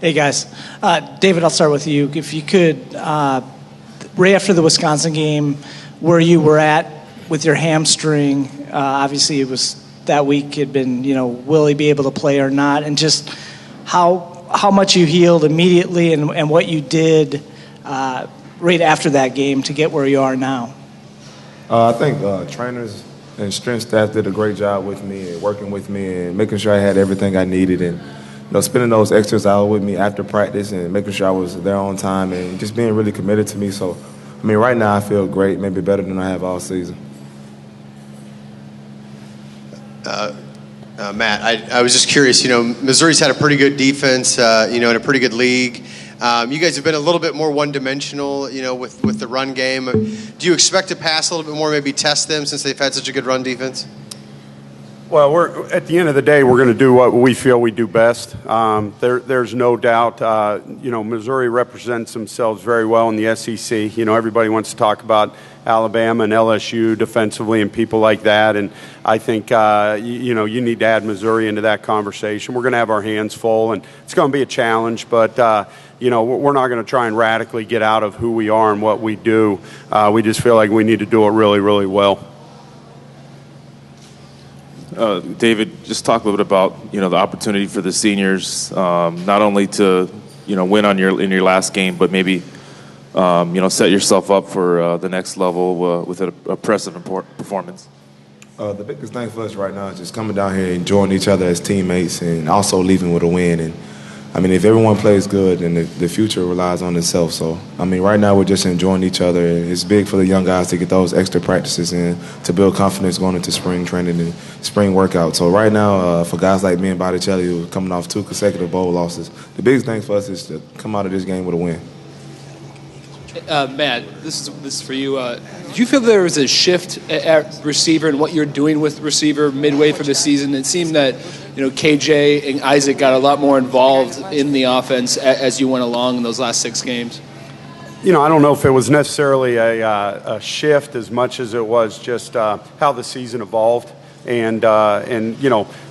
Hey, guys. David, I'll start with you. If you could, right after the Wisconsin game, where you were at with your hamstring, obviously it was that week had been, will he be able to play or not, and just how much you healed immediately and what you did right after that game to get where you are now. I think trainers and strength staff did a great job with me and working with me and making sure I had everything I needed, and spending those extras hours with me after practice and making sure I was there on time and just being really committed to me. So, right now I feel great, maybe better than I have all season. Matt, I was just curious, Missouri's had a pretty good defense, in a pretty good league. You guys have been a little bit more one-dimensional, with the run game. Do you expect to pass a little bit more, maybe test them since they've had such a good run defense? Well, at the end of the day, we're going to do what we feel we do best. There's no doubt, Missouri represents themselves very well in the SEC. Everybody wants to talk about Alabama and LSU defensively and people like that. And I think, you need to add Missouri into that conversation. We're going to have our hands full, and it's going to be a challenge. But, we're not going to try and radically get out of who we are and what we do. We just feel like we need to do it really, really well. David, just talk a little bit about the opportunity for the seniors, not only to win in your last game, but maybe set yourself up for the next level with an impressive performance. The biggest thing for us right now is just coming down here, enjoying each other as teammates, and also leaving with a win. And if everyone plays good, then the future relies on itself. So, right now we're just enjoying each other. It's big for the young guys to get those extra practices in to build confidence going into spring training and spring workout. So right now, for guys like me and Botticelli, who are coming off 2 consecutive bowl losses, the biggest thing for us is to come out of this game with a win. Matt, this is for you. Did you feel there was a shift at receiver and what you're doing with receiver midway through the season? It seemed that KJ and Isaac got a lot more involved in the offense as you went along in those last 6 games. I don't know if it was necessarily a shift as much as it was just how the season evolved. And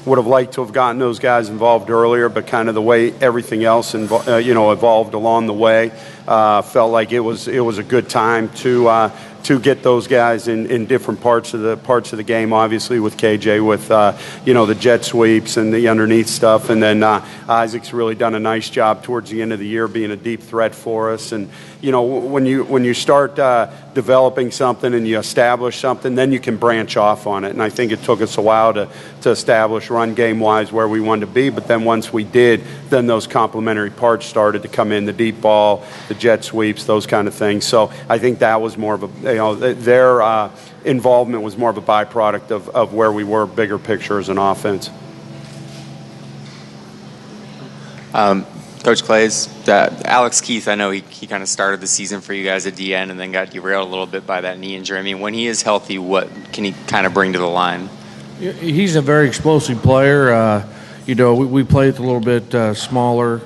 would have liked to have gotten those guys involved earlier, but kind of the way everything else evolved along the way, felt like it was a good time to get those guys in different parts of the game. Obviously, with KJ, with the jet sweeps and the underneath stuff, and then Isaac's really done a nice job towards the end of the year being a deep threat for us. And when you start developing something and you establish something, then you can branch off on it. And I think it took us a while to establish run game-wise where we wanted to be. But then once we did, then those complementary parts started to come in, the deep ball, the jet sweeps, those kind of things. So I think that was more of their involvement was more of a byproduct of where we were, bigger picture as an offense. Coach Claeys, Alex Keith, I know he kind of started the season for you guys at DN and then got derailed a little bit by that knee injury. When he is healthy, what can he kind of bring to the line? He's a very explosive player. We play with a little bit smaller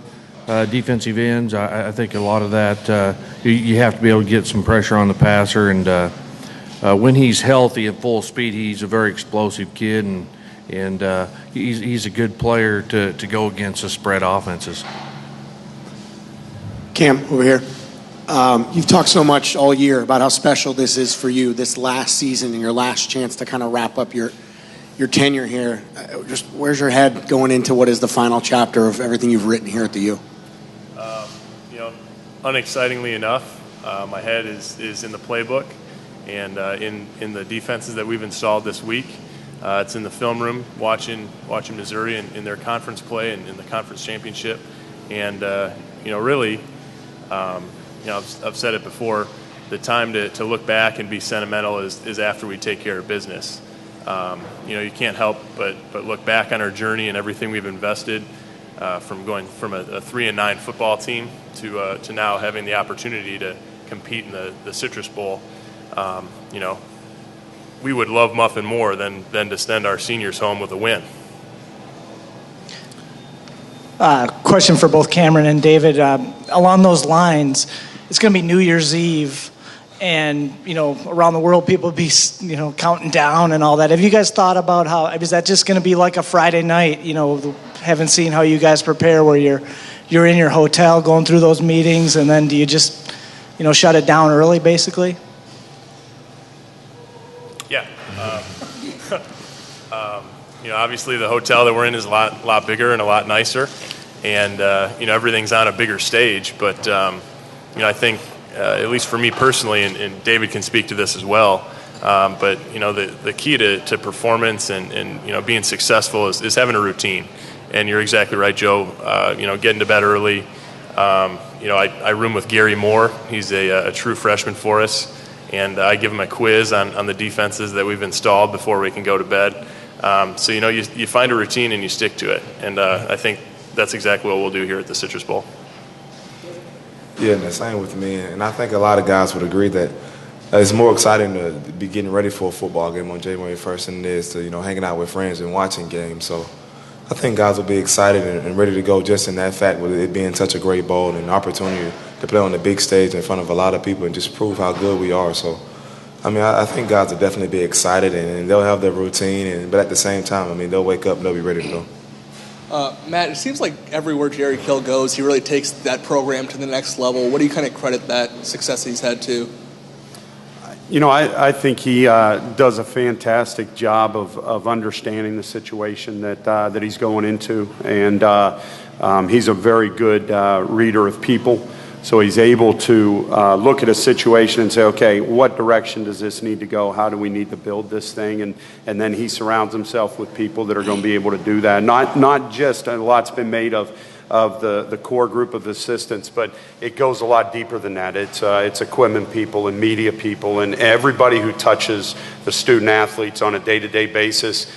defensive ends. I think a lot of that you have to be able to get some pressure on the passer. And when he's healthy at full speed, he's a very explosive kid, and he's a good player to go against the spread offenses. Cam, over here. You've talked so much all year about how special this is for you, this last season and your last chance to kind of wrap up your tenure here. Just where's your head going into what is the final chapter of everything you've written here at the U? Unexcitingly enough, my head is in the playbook and in the defenses that we've installed this week. It's in the film room watching Missouri in their conference play and in the conference championship. And, really, I've said it before, the time to look back and be sentimental is after we take care of business. You can't help but look back on our journey and everything we've invested, from going from a 3-9 football team to now having the opportunity to compete in the Citrus Bowl. We would love nothing more than to send our seniors home with a win. Question for both Cameron and David. Along those lines, it's going to be New Year's Eve, and around the world people be counting down and all that. Have you guys thought about is that just going to be like a Friday night? Haven't seen how you guys prepare, where you're you're in your hotel going through those meetings, and then do you just, shut it down early, basically? Yeah. Obviously the hotel that we're in is a lot bigger and a lot nicer, and everything's on a bigger stage. But I think at least for me personally, and David can speak to this as well. But the key to performance and being successful is having a routine. And you're exactly right, Joe. Getting to bed early. I room with Gary Moore. He's a true freshman for us, and I give him a quiz on the defenses that we've installed before we can go to bed. So you find a routine and you stick to it, and I think that's exactly what we'll do here at the Citrus Bowl. Yeah, and the same with me. And I think a lot of guys would agree that it's more exciting to be getting ready for a football game on January 1st than it is to, hanging out with friends and watching games. So I think guys will be excited and ready to go just in that fact, with it being such a great bowl and an opportunity to play on the big stage in front of a lot of people and just prove how good we are. So, I think guys will definitely be excited and they'll have their routine, but at the same time, they'll wake up and they'll be ready to go. Matt, it seems like everywhere Jerry Kill goes, he really takes that program to the next level. What do you kind of credit that success he's had to? I think he does a fantastic job of understanding the situation that he's going into, and he's a very good reader of people. So he's able to look at a situation and say, okay, what direction does this need to go? How do we need to build this thing? And then he surrounds himself with people that are going to be able to do that. Not just, a lot's been made of the core group of assistants, but it goes a lot deeper than that. It's equipment people and media people and everybody who touches the student athletes on a day-to-day basis.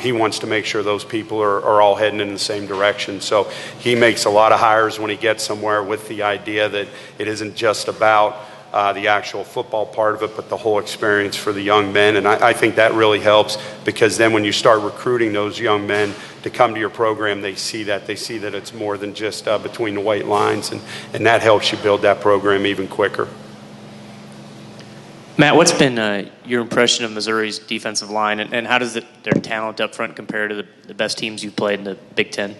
He wants to make sure those people are all heading in the same direction. So he makes a lot of hires when he gets somewhere with the idea that it isn't just about the actual football part of it, but the whole experience for the young men. And I think that really helps, because then when you start recruiting those young men to come to your program, they see that it's more than just between the white lines, and that helps you build that program even quicker. Matt, what's been your impression of Missouri's defensive line, and how does their talent up front compare to the best teams you've played in the Big Ten?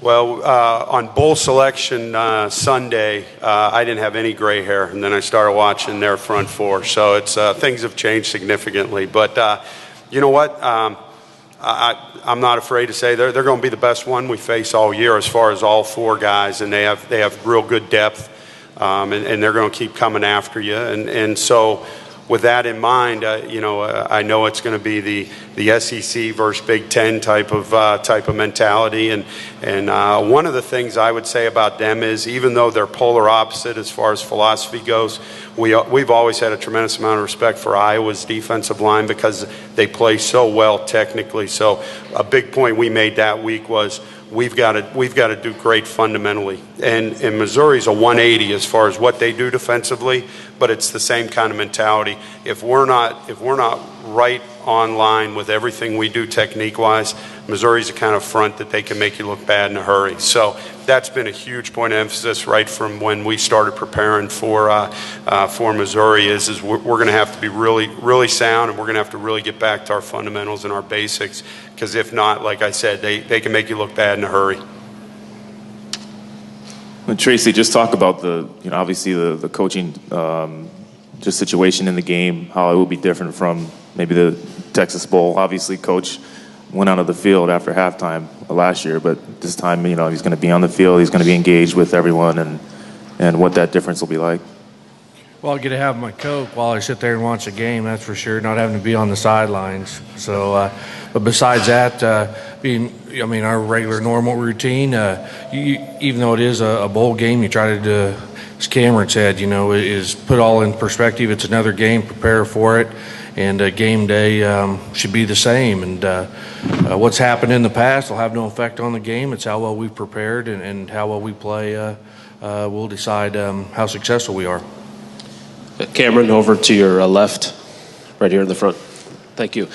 Well, on bowl selection Sunday, I didn't have any gray hair, and then I started watching their front four. So it's things have changed significantly. But you know what? I'm not afraid to say they're going to be the best one we face all year as far as all four guys, and they have real good depth, and they're going to keep coming after you. And so with that in mind, I know it's going to be the SEC versus Big Ten type of mentality. And one of the things I would say about them is, even though they're polar opposite as far as philosophy goes, we've always had a tremendous amount of respect for Iowa's defensive line because they play so well technically. So a big point we made that week was we've got to do great fundamentally. And Missouri's a 180 as far as what they do defensively, but it's the same kind of mentality. If we're not right on line with everything we do technique-wise, Missouri's the kind of front that they can make you look bad in a hurry. So that's been a huge point of emphasis right from when we started preparing for Missouri. Is we're going to have to be really, really sound, and we're going to have to really get back to our fundamentals and our basics. Because if not, like I said, they can make you look bad in a hurry. And Tracy, just talk about obviously the coaching just situation in the game, how it will be different from maybe the Texas Bowl. Obviously, Coach went out of the field after halftime last year, but this time, he's going to be on the field. He's going to be engaged with everyone, and what that difference will be like. Well, I get to have my Coke while I sit there and watch a game, that's for sure, not having to be on the sidelines. So, but besides that, our regular normal routine, even though it is a bowl game, you try to, as Cameron said, is put all in perspective. It's another game, prepare for it, and game day should be the same. And what's happened in the past will have no effect on the game. It's how well we've prepared and how well we play will decide how successful we are. Cameron, over to your left, right here in the front. Thank you.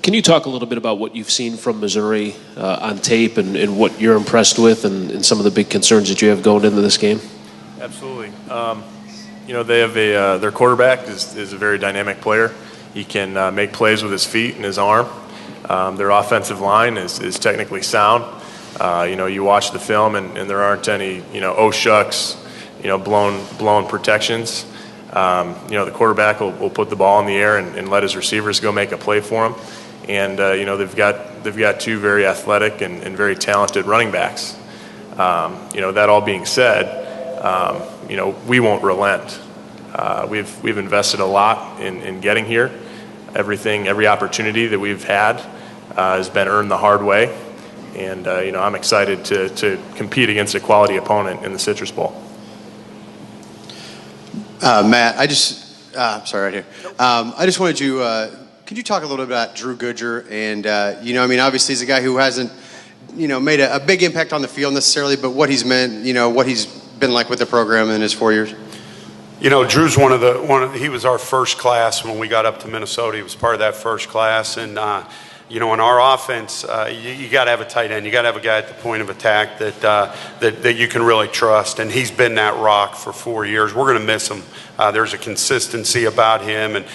Can you talk a little bit about what you've seen from Missouri on tape and what you're impressed with and some of the big concerns that you have going into this game? Absolutely. They have their quarterback is a very dynamic player. He can make plays with his feet and his arm. Their offensive line is technically sound. You watch the film and there aren't any, oh shucks, blown protections. The quarterback will put the ball in the air and let his receivers go make a play for him. And, they've got two very athletic and very talented running backs. That all being said, we won't relent. We've invested a lot in getting here. Every opportunity that we've had has been earned the hard way. And, I'm excited to compete against a quality opponent in the Citrus Bowl. Matt, sorry, right here. I just wanted you, could you talk a little bit about Drew Goodger? And, obviously he's a guy who hasn't, made a big impact on the field necessarily, but what he's meant, what he's been like with the program in his 4 years. Drew's he was our first class when we got up to Minnesota. He was part of that first class. And, in our offense, you got to have a tight end. You got to have a guy at the point of attack that you can really trust. And he's been that rock for 4 years. We're going to miss him. There's a consistency about him. And,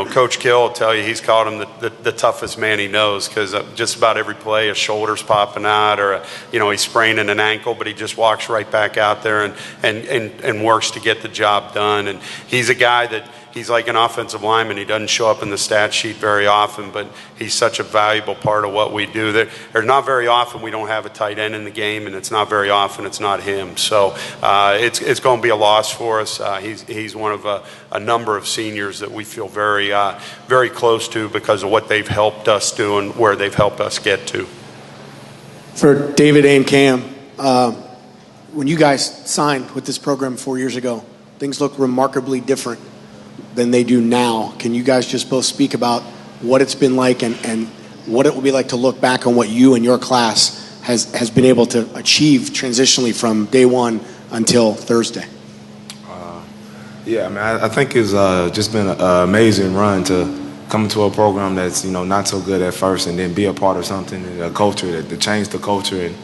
Coach Kill will tell you he's called him the toughest man he knows, because just about every play, his shoulder's popping out, or, he's spraining an ankle, but he just walks right back out there and works to get the job done. And he's a guy that, he's like an offensive lineman. He doesn't show up in the stat sheet very often, but he's such a valuable part of what we do. There's not very often we don't have a tight end in the game, and it's not very often it's not him. So it's going to be a loss for us. He's one of a number of seniors that we feel very, very close to because of what they've helped us do and where they've helped us get to. For David and Cam, when you guys signed with this program 4 years ago, things look remarkably different than they do now. Can you guys just both speak about what it's been like and what it will be like to look back on what you and your class has been able to achieve transitionally from day one until Thursday? I think it's just been an amazing run to come into a program that's, not so good at first, and then be a part of something, a culture, to change the culture and,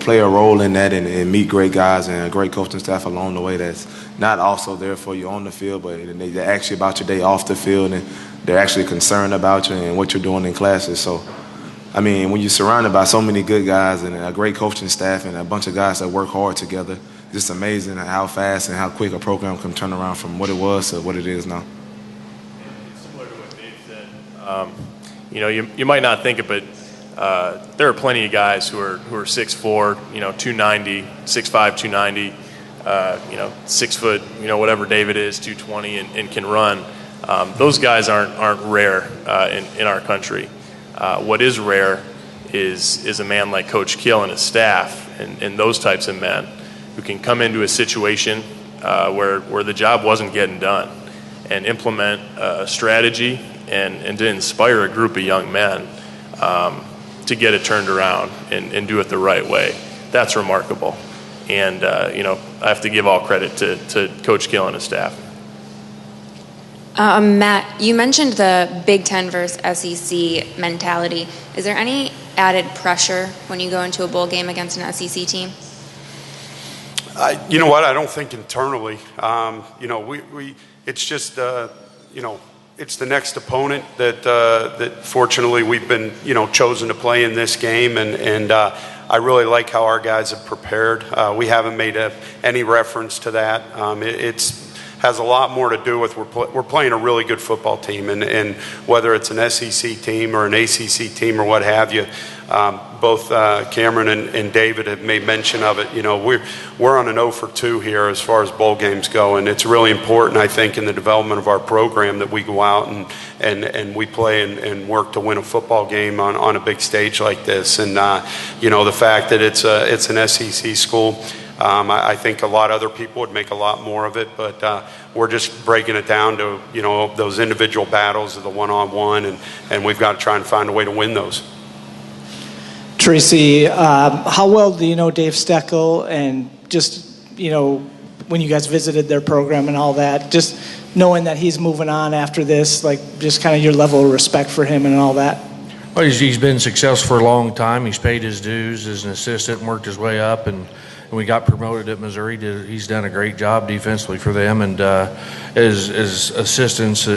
play a role in that and meet great guys and a great coaching staff along the way that's not also there for you on the field, but they ask you about your day off the field, and they're actually concerned about you and what you're doing in classes. So, when you're surrounded by so many good guys and a great coaching staff and a bunch of guys that work hard together, it's just amazing how fast and how quick a program can turn around from what it was to what it is now. Similar to what Dave said, you might not think it, but there are plenty of guys who are 6'4", 290, 6'5", 290, 6 foot, whatever David is, 220, and can run. Those guys aren't rare in our country. What is rare is a man like Coach Kill and his staff and those types of men who can come into a situation where the job wasn't getting done and implement a strategy and to inspire a group of young men to get it turned around and do it the right way. That's remarkable. And, I have to give all credit to Coach Kill and his staff. Matt, you mentioned the Big Ten versus SEC mentality. Is there any added pressure when you go into a bowl game against an SEC team? You know what? I don't think internally. It's just, it's the next opponent that fortunately we've been, chosen to play in this game. And I really like how our guys have prepared. We haven't made any reference to that. It's has a lot more to do with we're playing a really good football team, and whether it's an SEC team or an ACC team or what have you, both Cameron and David have made mention of it. We're on an 0 for 2 here as far as bowl games go, and it's really important, I think, in the development of our program that we go out and we play and work to win a football game on a big stage like this. And the fact that it's an SEC school. I think a lot of other people would make a lot more of it, but we're just breaking it down to, those individual battles of the one-on-one, and we've got to try and find a way to win those. Tracy, how well do you know Dave Steckel, and just, when you guys visited their program and all that, just knowing that he's moving on after this, like just kind of your level of respect for him and all that? Well, he's been successful for a long time. He's paid his dues as an assistant and worked his way up, and we got promoted at Missouri. He's done a great job defensively for them, and as assistants,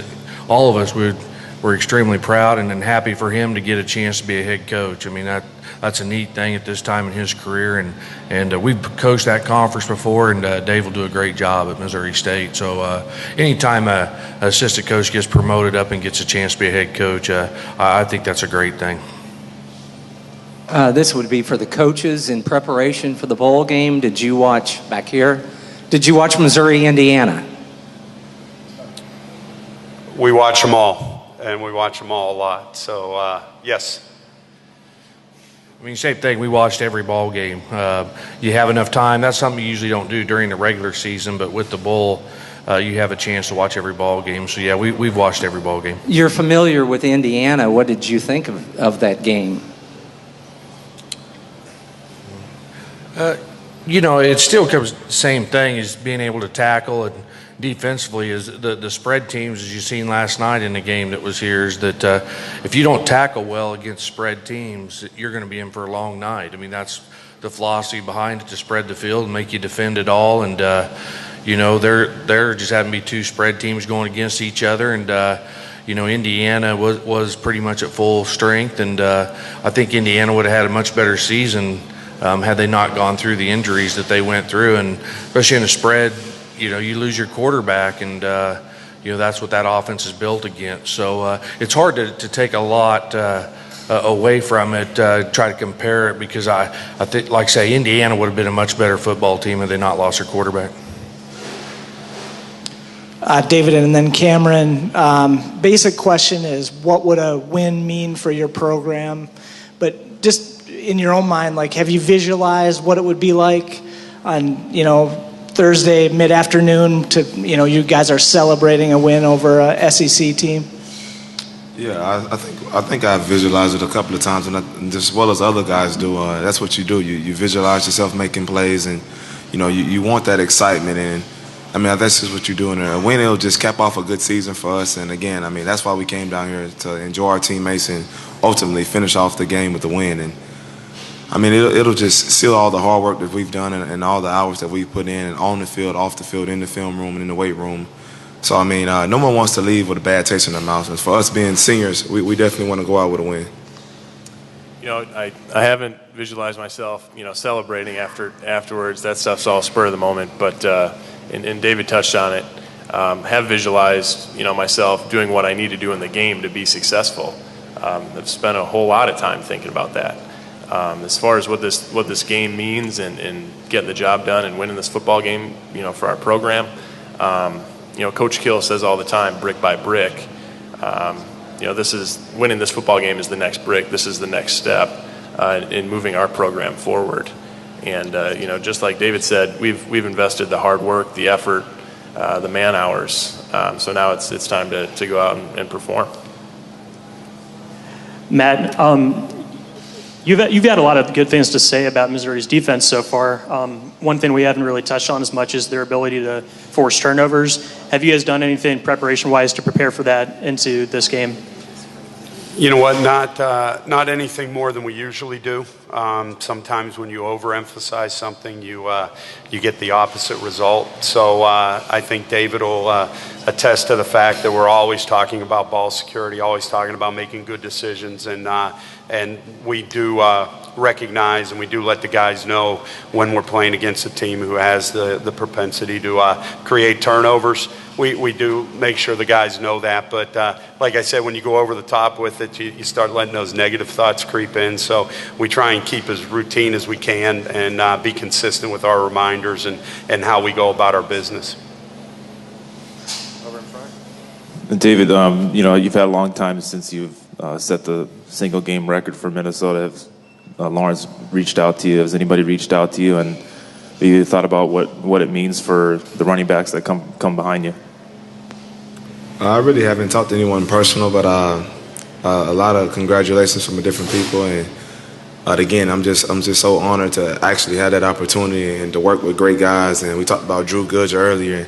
all of us would we're extremely proud and happy for him to get a chance to be a head coach. I mean, that's a neat thing at this time in his career, and we've coached that conference before, and Dave will do a great job at Missouri State. So anytime an assistant coach gets promoted up and gets a chance to be a head coach, I think that's a great thing. This would be for the coaches in preparation for the bowl game. Did you watch back here? Did you watch Missouri, Indiana? We watch them all, and we watch them all a lot. So, yes. I mean, same thing. We watched every ball game. You have enough time. That's something you usually don't do during the regular season, but with the bowl, you have a chance to watch every ball game. So, yeah, we've watched every ball game. You're familiar with Indiana. What did you think of that game? It still comes the same thing as being able to tackle and defensively is the spread teams, as you've seen last night in the game that was here, is that if you don't tackle well against spread teams, you're going to be in for a long night. I mean, that's the philosophy behind it, to spread the field and make you defend it all. And, there just happened to be two spread teams going against each other. And, Indiana was pretty much at full strength. And I think Indiana would have had a much better season had they not gone through the injuries that they went through. And especially in a spread, you lose your quarterback, and that's what that offense is built against. So it's hard to take a lot away from it, try to compare it, because I think, like I say, Indiana would have been a much better football team had they not lost their quarterback. David and then Cameron, basic question is, what would a win mean for your program? But just in your own mind, have you visualized what it would be like on, Thursday mid-afternoon to, you guys are celebrating a win over a SEC team? Yeah, I think I visualized it a couple of times, and just as well as other guys do. That's what you do. You visualize yourself making plays, and you want that excitement. And I mean, that's just what you're doing. A win, it'll just cap off a good season for us. And again, I mean, that's why we came down here, to enjoy our teammates and ultimately finish off the game with the win. And I mean, it'll just seal all the hard work that we've done and all the hours that we've put in on the field, off the field, in the film room, and in the weight room. So, I mean, no one wants to leave with a bad taste in their mouth. And for us being seniors, we definitely want to go out with a win. I haven't visualized myself, celebrating afterwards. That stuff's all spur of the moment. But, and David touched on it, have visualized, myself doing what I need to do in the game to be successful. I've spent a whole lot of time thinking about that. As far as what this game means and getting the job done and winning this football game, for our program, Coach Kill says all the time, brick by brick. This is winning this football game is the next brick. This is the next step in moving our program forward. And just like David said, we've invested the hard work, the effort, the man hours. So now it's time to go out and perform. Matt, You've had a lot of good things to say about Missouri's defense so far. One thing we haven't really touched on as much is their ability to force turnovers. Have you guys done anything preparation-wise to prepare for that into this game? You know what? Not anything more than we usually do. Sometimes when you overemphasize something, you get the opposite result. So I think David will attest to the fact that we're always talking about ball security, always talking about making good decisions, and we do recognize and we do let the guys know when we're playing against a team who has the propensity to create turnovers. We do make sure the guys know that, but like I said, when you go over the top with it, you start letting those negative thoughts creep in. So we try and keep as routine as we can and be consistent with our reminders and how we go about our business. David, you've had a long time since you've set the single game record for Minnesota. Has Lawrence reached out to you? Has anybody reached out to you? And have you thought about what it means for the running backs that come behind you? I really haven't talked to anyone personal, but a lot of congratulations from different people. And again, I'm just so honored to actually have that opportunity and to work with great guys. And we talked about Drew Goodger earlier.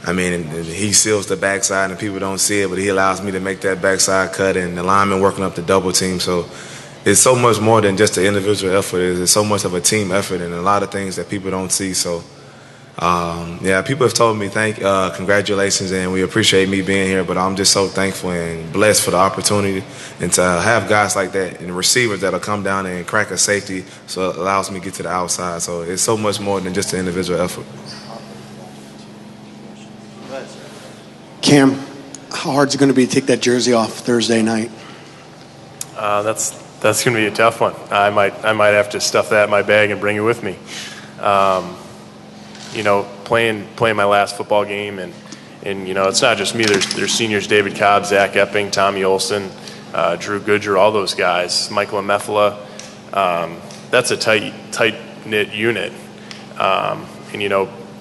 I mean, and he seals the backside, and people don't see it, but he allows me to make that backside cut, and the lineman working up the double team. So it's so much more than just an individual effort. It's so much of a team effort and a lot of things that people don't see. So Yeah, people have told me congratulations, and we appreciate me being here. But I'm just so thankful and blessed for the opportunity, and to have guys like that and receivers that'll come down and crack a safety, so it allows me to get to the outside. So it's so much more than just an individual effort. Cam, how hard is it going to be to take that jersey off Thursday night? That's going to be a tough one. I might have to stuff that in my bag and bring it with me. Playing my last football game, and it's not just me. There's seniors: David Cobb, Zach Epping, Tommy Olson, Drew Goodger, all those guys. Michael Amefala. That's a tight knit unit.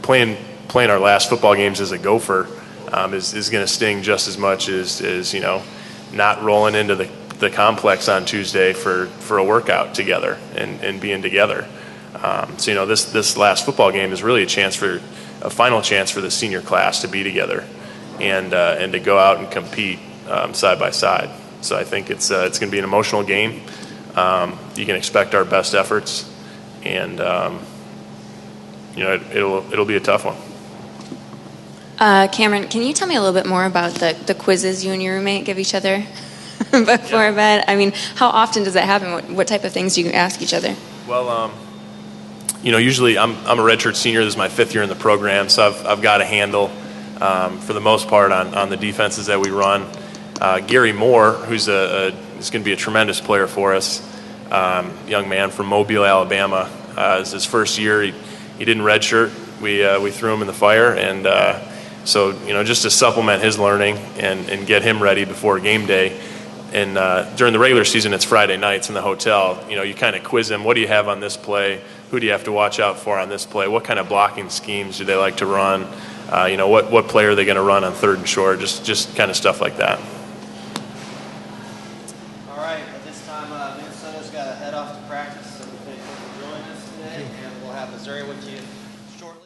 Playing our last football games as a Gopher is going to sting just as much as not rolling into the complex on Tuesday for a workout together and being together. This last football game is really a final chance for the senior class to be together and to go out and compete side by side. So I think it's going to be an emotional game. You can expect our best efforts, and it'll be a tough one. Cameron, can you tell me a little bit more about the quizzes you and your roommate give each other before bed? I mean, how often does that happen? What type of things do you ask each other? Well, usually I'm a redshirt senior. This is my 5th year in the program, so I've got a handle for the most part on the defenses that we run. Gary Moore, who's is going to be a tremendous player for us, young man from Mobile, Alabama. It's his first year. He didn't redshirt. We threw him in the fire, and so just to supplement his learning and get him ready before game day. And during the regular season, it's Friday nights in the hotel. You kind of quiz him. What do you have on this play? Who do you have to watch out for on this play? What kind of blocking schemes do they like to run? What play are they going to run on 3rd and short? Just kind of stuff like that.